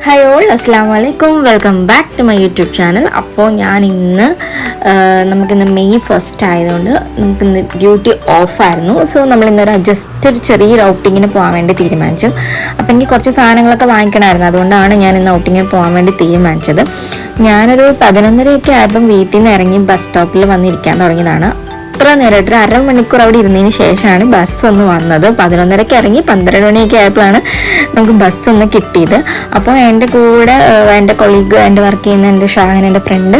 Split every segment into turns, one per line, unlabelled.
Hi all, അസ്സാം വലൈക്കും. Welcome back to my YouTube channel. അപ്പോൾ ഞാൻ നമുക്കിന്ന് മെയ് 1 ആയതുകൊണ്ട് നമുക്കിന്ന് ഡ്യൂട്ടി ഓഫായിരുന്നു. സോ നമ്മളിന്നൊരു ജസ്റ്റ് ഒരു ചെറിയൊരു ഔട്ടിങ്ങിന് പോകാൻ വേണ്ടി തീരുമാനിച്ചു. അപ്പോൾ എനിക്ക് കുറച്ച് സാധനങ്ങളൊക്കെ വാങ്ങിക്കണമായിരുന്നു. അതുകൊണ്ടാണ് ഞാൻ ഇന്ന് ഔട്ടിങ്ങിന് പോകാൻ വേണ്ടി തീരുമാനിച്ചത്. ഞാനൊരു 11:30 ആയപ്പം വീട്ടിൽ നിന്ന് ഇറങ്ങി ബസ് സ്റ്റോപ്പിൽ വന്നിരിക്കാൻ തുടങ്ങിയതാണ്. അത്ര നേരമായിട്ട് ഒരു അരമണിക്കൂർ അവിടെ ഇരുന്നതിന് ശേഷമാണ് ബസ് ഒന്ന് വന്നത്. 11:30 ഇറങ്ങി 12 മണിയൊക്കെ ആയപ്പോഴാണ് നമുക്ക് ബസ് ഒന്ന് കിട്ടിയത്. അപ്പോൾ എൻ്റെ കൂടെ എൻ്റെ കൊളീഗ്, എൻ്റെ വർക്ക് ചെയ്യുന്ന എൻ്റെ ഷാഹൻ, എൻ്റെ ഫ്രണ്ട്,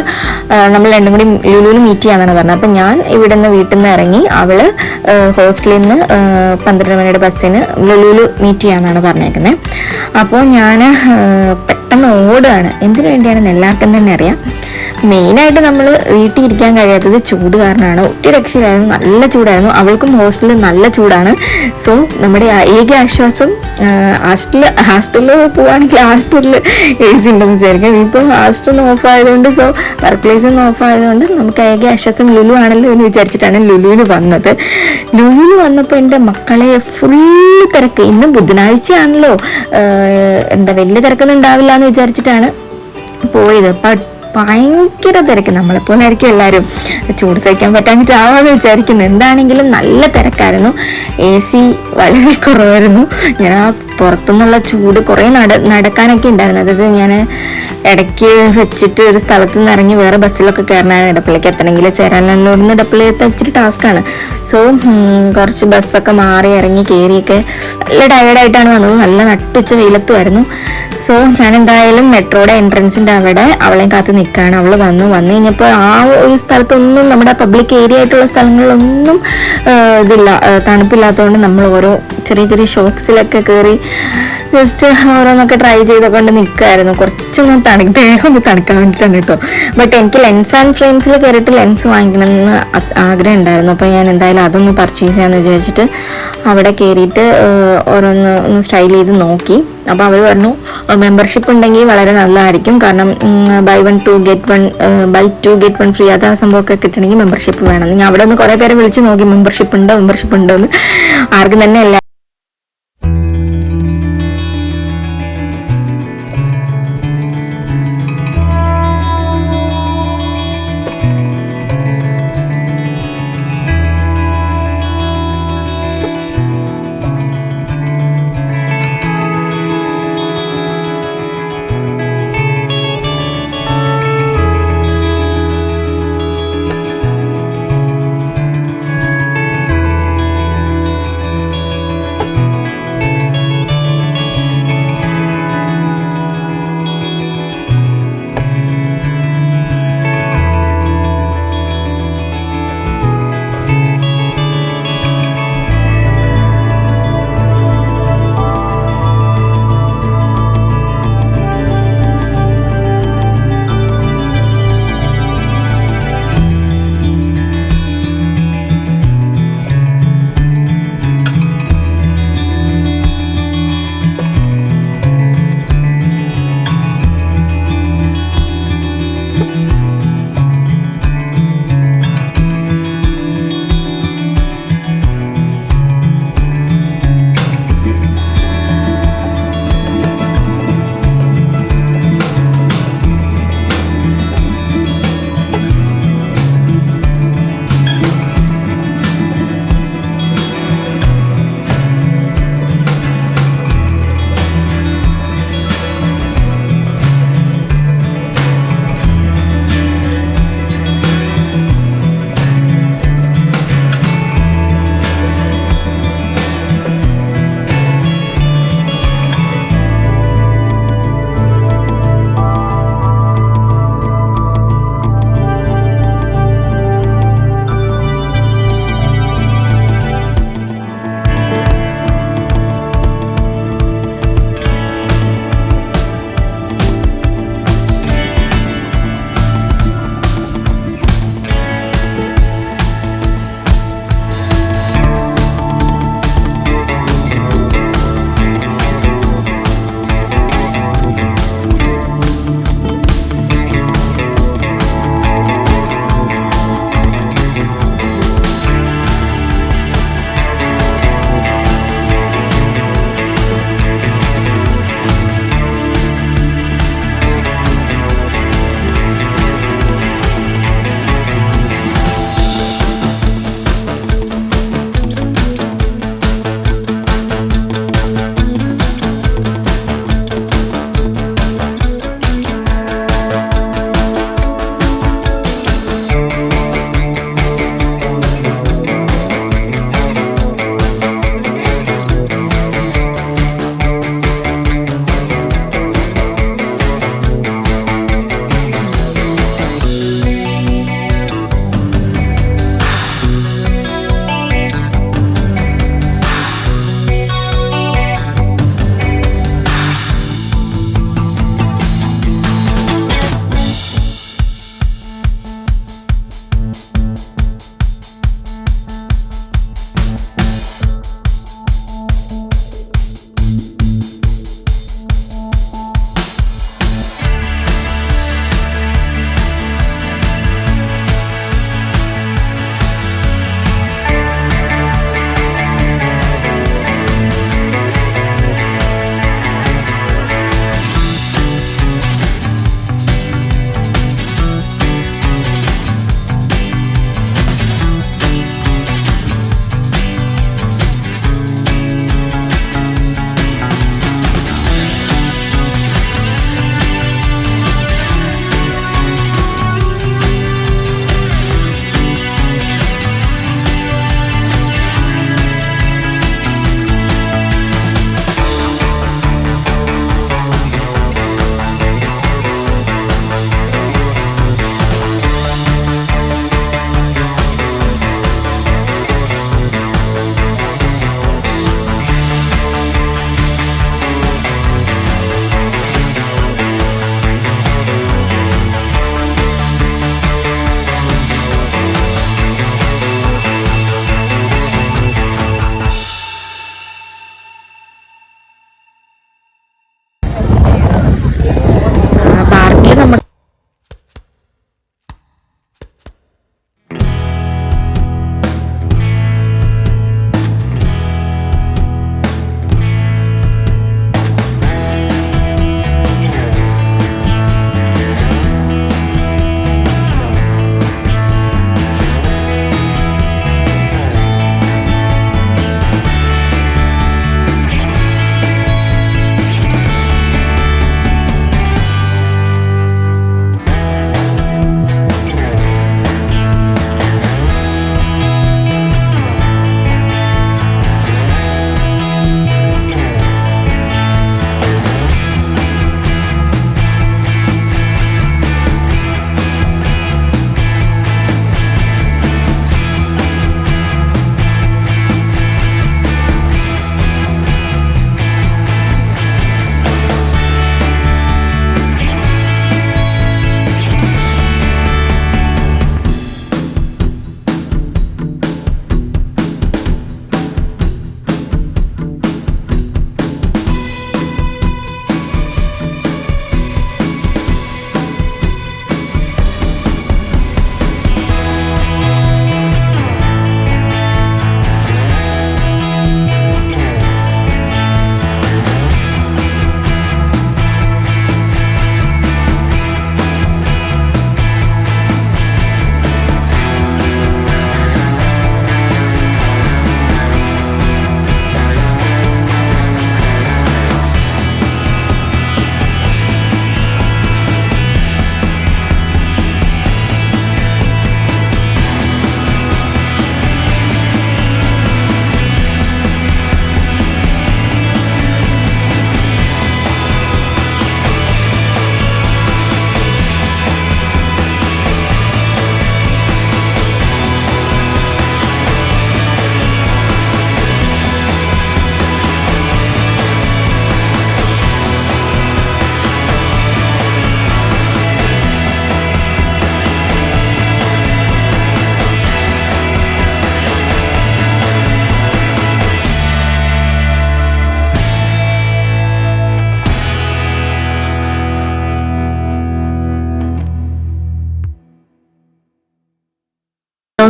നമ്മൾ രണ്ടും കൂടി ലുലുവിൽ മീറ്റ് ചെയ്യാന്നാണ് പറഞ്ഞത്. അപ്പോൾ ഞാൻ ഇവിടെ നിന്ന് വീട്ടിൽ നിന്ന് ഇറങ്ങി, അവള് ഹോസ്റ്റലിൽ നിന്ന് 12 മണിയുടെ ബസ്സിന് ലുലുവിൽ മീറ്റ് ചെയ്യാന്നാണ് പറഞ്ഞേക്കുന്നത്. അപ്പോൾ ഞാൻ പെട്ടെന്ന് ഓടുകയാണ്. എന്തിനു വേണ്ടിയാണെന്ന് എല്ലാവർക്കും തന്നെ അറിയാം. മെയിനായിട്ട് നമ്മൾ വീട്ടിൽ ഇരിക്കാൻ കഴിയാത്തത് ചൂട് കാരണമാണ്. ഒറ്റ രക്ഷയിലായിരുന്നു, നല്ല ചൂടായിരുന്നു. അവൾക്കും ഹോസ്റ്റലിൽ നല്ല ചൂടാണ്. സോ നമ്മുടെ ഏക ആശ്വാസം ഹാസ്റ്റലിൽ പോവുകയാണെങ്കിൽ ഹാസ്റ്റലിൽ AC ഉണ്ടെന്ന് വിചാരിക്കാം. ഇപ്പോൾ ഹാസ്റ്റൽ ഓഫ് ആയതുകൊണ്ട്, സോ വർക്ക് പ്ലേസ് ഒന്ന് ഓഫ് ആയതുകൊണ്ട് നമുക്ക് ഏക ആശ്വാസം ലുലു ആണല്ലോ എന്ന് വിചാരിച്ചിട്ടാണ് ലുലുവിൽ വന്നത്. ലുലുവിൽ വന്നപ്പോൾ എൻ്റെ മക്കളെ ഫുള്ള് തിരക്ക്. ഇന്ന് ബുധനാഴ്ചയാണല്ലോ, വലിയ തിരക്കൊന്നും ഉണ്ടാവില്ല എന്ന് വിചാരിച്ചിട്ടാണ് പോയത്. ഭയങ്കര തിരക്ക്. നമ്മളെപ്പോലെ ആയിരിക്കും എല്ലാവരും ചൂട് സഹിക്കാൻ പറ്റാഞ്ഞിട്ടാവാന്ന് വിചാരിക്കുന്നു. എന്താണെങ്കിലും നല്ല തിരക്കായിരുന്നു. AC വളരെ കുറവായിരുന്നു. ഞാൻ ആ പുറത്തുനിന്നുള്ള ചൂട് കുറേ നടക്കാനൊക്കെ ഉണ്ടായിരുന്നു. അതായത് ഞാൻ ഇടയ്ക്ക് വെച്ചിട്ട് ഒരു സ്ഥലത്ത് നിന്ന് ഇറങ്ങി വേറെ ബസ്സിലൊക്കെ കയറണമായിരുന്നു. ഇടപ്പള്ളിക്ക് എത്തണമെങ്കിൽ ചേരാനല്ലൂരിന്ന് ഇടപ്പള്ളി എത്താൻ ഇച്ചിരി ടാസ്ക്കാണ്. സോ കുറച്ച് ബസ്സൊക്കെ മാറി ഇറങ്ങി കയറിയൊക്കെ നല്ല ടയേർഡായിട്ടാണ് വന്നത്. നല്ല നട്ടുച്ച വെയിലത്തുമായിരുന്നു. സോ ഞാൻ എന്തായാലും മെട്രോയുടെ എൻട്രൻസിൻ്റെ അവിടെ അവളെയും കാത്ത് നിൽക്കുകയാണ്. അവൾ വന്നു കഴിഞ്ഞപ്പോൾ ആ ഒരു സ്ഥലത്തൊന്നും, നമ്മുടെ പബ്ലിക് ഏരിയ ആയിട്ടുള്ള സ്ഥലങ്ങളിലൊന്നും ഇതില്ല, തണുപ്പില്ലാത്തതുകൊണ്ട് നമ്മൾ ഓരോ ചെറിയ ചെറിയ ഷോപ്സിലൊക്കെ കയറി ജസ്റ്റ് ഓരോന്നൊക്കെ ട്രൈ ചെയ്തുകൊണ്ട് നിൽക്കുമായിരുന്നു. കുറച്ചൊന്ന് ദേഹം ഒന്ന് തണുക്കാൻ വേണ്ടിയിട്ടാണ് കേട്ടോ. ബട്ട് എനിക്ക് ലെൻസ് ആൻഡ് ഫ്രെയിംസിൽ കയറിയിട്ട് ലെൻസ് വാങ്ങിക്കണമെന്ന് ആഗ്രഹം ഉണ്ടായിരുന്നു. അപ്പോൾ ഞാൻ എന്തായാലും അതൊന്ന് പർച്ചേസ് ചെയ്യാമെന്ന് വിചാരിച്ചിട്ട് അവിടെ കയറിയിട്ട് ഒന്ന് സ്റ്റൈൽ ചെയ്ത് നോക്കി. അപ്പോൾ അവർ പറഞ്ഞു മെമ്പർഷിപ്പ് ഉണ്ടെങ്കിൽ വളരെ നല്ലതായിരിക്കും. കാരണം ബൈ 2 get 1 ഫ്രീ, അത് ആ സംഭവമൊക്കെ കിട്ടണമെങ്കിൽ മെമ്പർഷിപ്പ് വേണം. ഞാൻ അവിടെ ഒന്ന് കുറേ പേരെ വിളിച്ച് നോക്കി, മെമ്പർഷിപ്പ് ഉണ്ടോ എന്ന്. ആർക്കും തന്നെ അല്ല.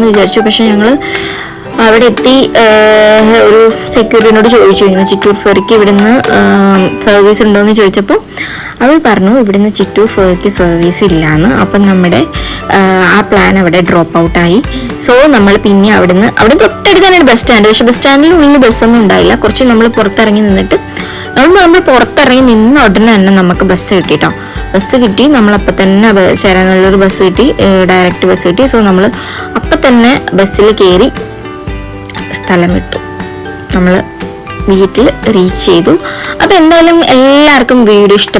പോകാമെന്ന് വിചാരിച്ചു. പക്ഷെ ഞങ്ങൾ അവിടെ എത്തി ഒരു സെക്യൂരിറ്റിനോട് ചോദിച്ചു ഇങ്ങനെ ചിറ്റൂർ ഫെറിക്ക് ഇവിടുന്ന് സർവീസ് ഉണ്ടോയെന്ന് ചോദിച്ചപ്പോൾ അവൾ പറഞ്ഞു ഇവിടുന്ന് ചിറ്റൂർ ഫെറിക്ക് സർവീസ് ഇല്ലയെന്ന്. അപ്പം നമ്മുടെ ആ പ്ലാൻ അവിടെ ഡ്രോപ്പ് ഔട്ടായി. സോ നമ്മൾ പിന്നെ അവിടെ തൊട്ടടുത്ത് തന്നെയാണ് ബസ് സ്റ്റാൻഡ്. പക്ഷെ ബസ് സ്റ്റാൻഡിനുള്ളിൽ ബസ്സൊന്നും ഉണ്ടായില്ല. കുറച്ച് നമ്മൾ പുറത്തിറങ്ങി നിന്നിട്ട് നമ്മൾ പുറത്തിറങ്ങി നിന്ന ഉടനെ തന്നെ നമുക്ക് ബസ് കിട്ടി കേട്ടോ. ബസ് കിട്ടി, നമ്മളപ്പം തന്നെ ചേരാനുള്ളൊരു ബസ് കിട്ടി, ഡയറക്റ്റ് ബസ് കിട്ടി. സോ നമ്മൾ അപ്പം തന്നെ ബസ്സിൽ കയറി സ്ഥലം വിട്ടു, നമ്മൾ വീട്ടിൽ റീച്ച് ചെയ്തു. അപ്പോൾ എന്തായാലും എല്ലാവർക്കും വീഡിയോ ഇഷ്ടപ്പെട്ടു